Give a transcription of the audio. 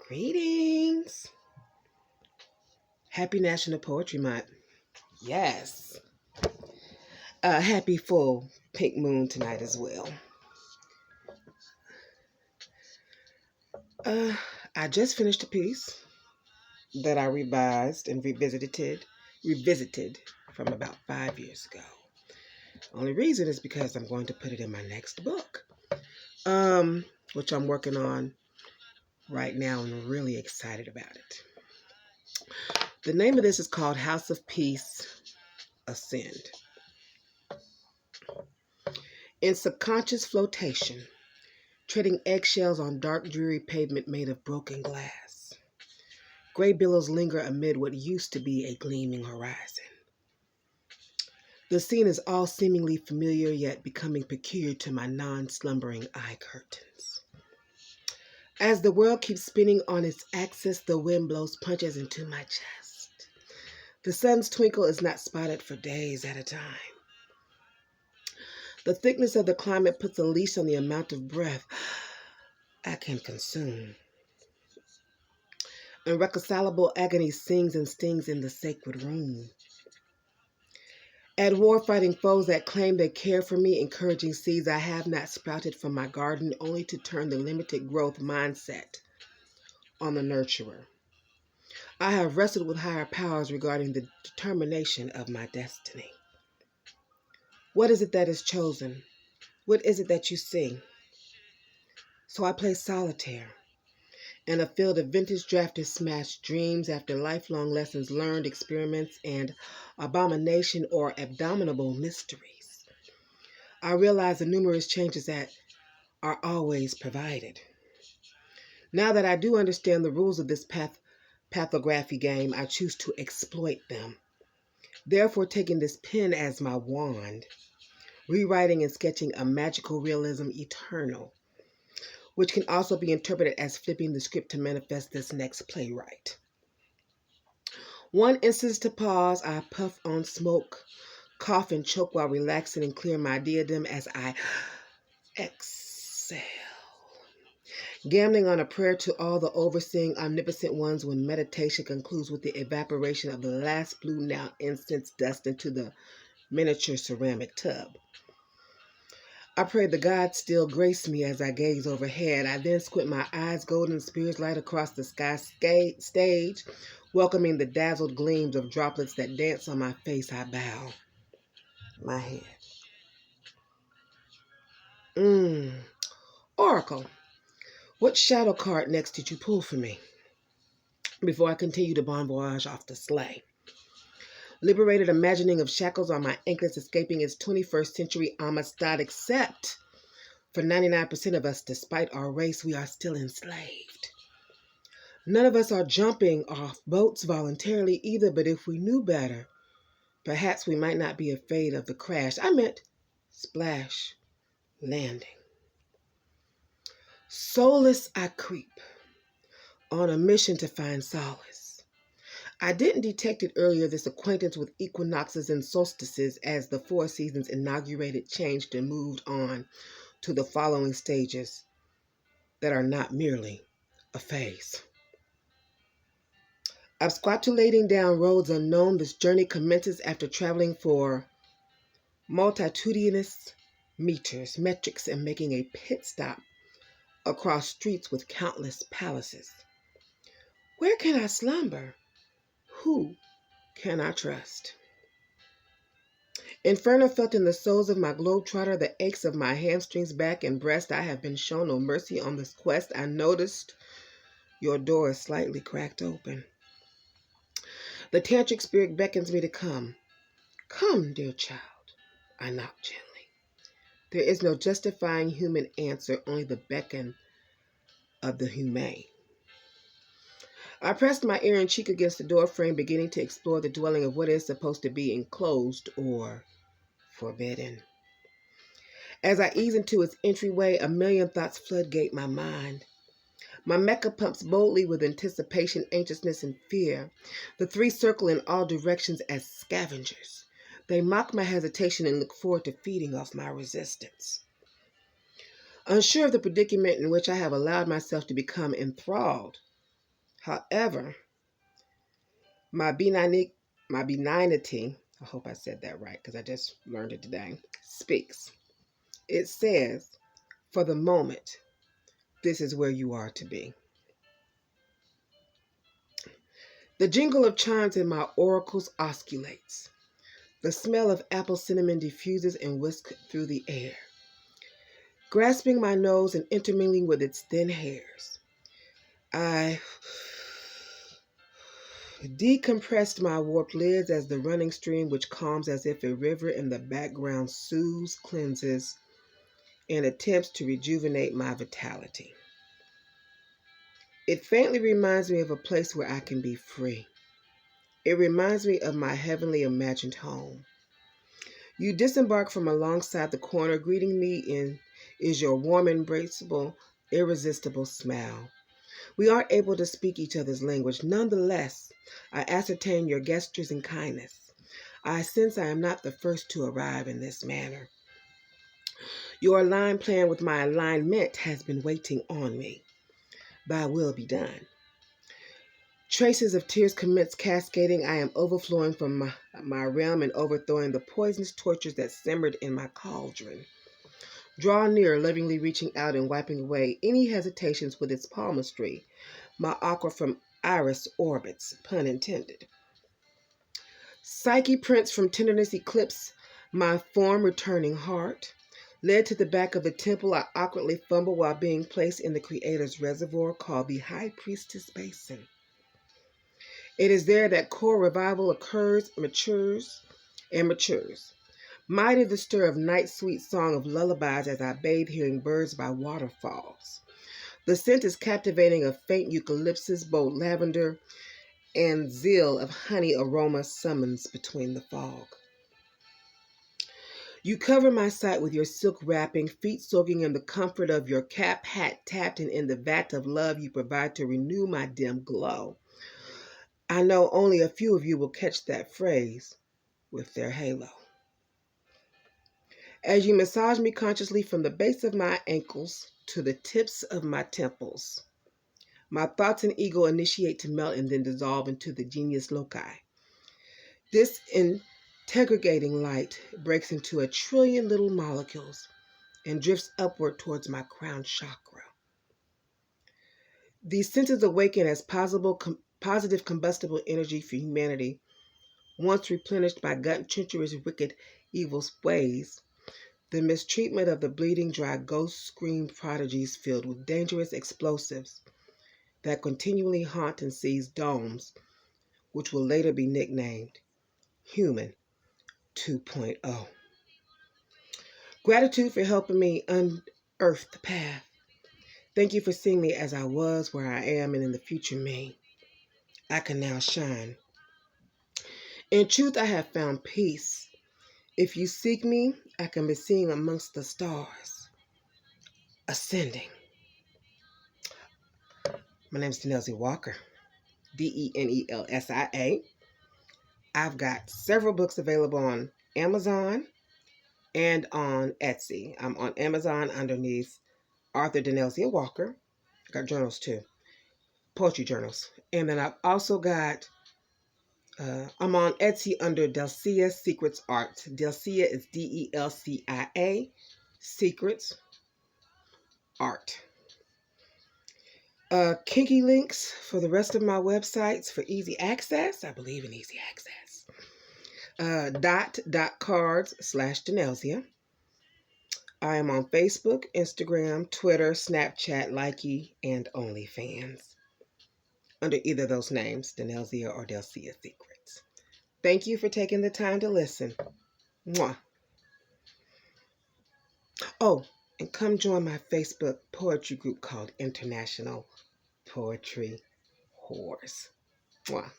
Greetings. Happy National Poetry Month. Yes. Happy full pink moon tonight as well. Uh, I just finished a piece that I revised and revisited from about 5 years ago. Only reason is because I'm going to put it in my next book, which I'm working on right now and I'm really excited about it. The name of this is called House of Peace Ascend. In subconscious flotation, treading eggshells on dark, dreary pavement made of broken glass. Gray billows linger amid what used to be a gleaming horizon. The scene is all seemingly familiar, yet becoming peculiar to my non-slumbering eye curtains. As the world keeps spinning on its axis, the wind blows punches into my chest. The sun's twinkle is not spotted for days at a time. The thickness of the climate puts a leash on the amount of breath I can consume. Irreconcilable agony sings and stings in the sacred room. At war, fighting foes that claim they care for me, encouraging seeds I have not sprouted from my garden, only to turn the limited growth mindset on the nurturer. I have wrestled with higher powers regarding the determination of my destiny. What is it that is chosen? What is it that you see? So I play solitaire. In a field of vintage drafted smashed dreams after lifelong lessons learned, experiments, and abomination or abominable mysteries. I realize the numerous changes that are always provided. Now that I do understand the rules of this pathography game, I choose to exploit them. Therefore, taking this pen as my wand, rewriting and sketching a magical realism eternal, which can also be interpreted as flipping the script to manifest this next playwright. One instance to pause, I puff on smoke, cough and choke while relaxing and clear my diadem as I exhale. Gambling on a prayer to all the overseeing omnipotent ones when meditation concludes with the evaporation of the last blue now incense dust into the miniature ceramic tub. I pray the gods still grace me as I gaze overhead. I then squint my eyes, golden spears light across the sky stage, welcoming the dazzled gleams of droplets that dance on my face. I bow my head. Oracle, what shadow card next did you pull for me? Before I continue to bon voyage off the sleigh. Liberated imagining of shackles on my anklets escaping its 21st century Amistad, except for 99% of us, despite our race, we are still enslaved. None of us are jumping off boats voluntarily either, but if we knew better, perhaps we might not be afraid of the crash. I meant splash landing. Soulless I creep, on a mission to find solace. I didn't detect it earlier, this acquaintance with equinoxes and solstices as the four seasons inaugurated, changed, and moved on to the following stages that are not merely a phase. Absquatulating down roads unknown, this journey commences after traveling for multitudinous metrics, and making a pit stop across streets with countless palaces. Where can I slumber? Who can I trust? Inferno felt in the soles of my globetrotter, the aches of my hamstrings, back, and breast. I have been shown no mercy on this quest. I noticed your door is slightly cracked open. The tantric spirit beckons me to come. Come, dear child. I knock gently. There is no justifying human answer, only the beckon of the humane. I pressed my ear and cheek against the door frame, beginning to explore the dwelling of what is supposed to be enclosed or forbidden. As I ease into its entryway, a million thoughts floodgate my mind. My mecha pumps boldly with anticipation, anxiousness, and fear. The three circle in all directions as scavengers. They mock my hesitation and look forward to feeding off my resistance. Unsure of the predicament in which I have allowed myself to become enthralled However, my benignity, I hope I said that right because I just learned it today, speaks. It says, for the moment, this is where you are to be. The jingle of chimes in my oracles osculates. The smell of apple cinnamon diffuses and whisks through the air. Grasping my nose and intermingling with its thin hairs, I decompressed my warped lids as the running stream, which calms as if a river in the background, soothes, cleanses, and attempts to rejuvenate my vitality. It faintly reminds me of a place where I can be free. It reminds me of my heavenly imagined home. You disembark from alongside the corner, greeting me is your warm, embraceable, irresistible smile. We aren't able to speak each other's language. Nonetheless, I ascertain your gestures and kindness. I sense I am not the first to arrive in this manner. Your aligned plan with my alignment has been waiting on me. Thy will be done. Traces of tears commence cascading. I am overflowing from my realm and overthrowing the poisonous tortures that simmered in my cauldron. Draw near, lovingly reaching out and wiping away any hesitations with its palmistry. My aqua from iris orbits, pun intended. Psyche prints from tenderness eclipse my form returning heart. Led to the back of the temple, I awkwardly fumble while being placed in the Creator's reservoir called the High Priestess Basin. It is there that core revival occurs, matures. Mighty the stir of night's sweet song of lullabies as I bathe hearing birds by waterfalls. The scent is captivating of faint eucalyptus, bold lavender, and zeal of honey aroma summons between the fog. You cover my sight with your silk wrapping, feet soaking in the comfort of your cap, hat tapped, and in the vat of love you provide to renew my dim glow. I know only a few of you will catch that phrase with their halo. As you massage me consciously from the base of my ankles to the tips of my temples, my thoughts and ego initiate to melt and then dissolve into the genius loci. This integrating light breaks into a trillion little molecules and drifts upward towards my crown chakra. These senses awaken as positive combustible energy for humanity. Once replenished by gut-treacherous, wicked, evil ways, the mistreatment of the bleeding, dry ghost scream prodigies filled with dangerous explosives that continually haunt and seize domes, which will later be nicknamed Human 2.0. Gratitude for helping me unearth the path. Thank you for seeing me as I was, where I am, and in the future me. I can now shine. In truth, I have found peace. If you seek me, I can be seen amongst the stars, ascending. My name is Denelsia Walker, Denelsia. I've got several books available on Amazon and on Etsy. I'm on Amazon underneath Author Denelsia Walker. I got journals too, poetry journals. And then I've also got, I'm on Etsy under Denelsia Secrets Art. Denelsia is Delcia, Secrets Art. Kinky links for the rest of my websites for easy access. I believe in easy access. Cards/Denelsia. I am on Facebook, Instagram, Twitter, Snapchat, Likey, and OnlyFans. Under either of those names, Denelsia or Denelsia Secrets. Thank you for taking the time to listen. Mwah. Oh, and come join my Facebook poetry group called International Poetry Whores. Mwah.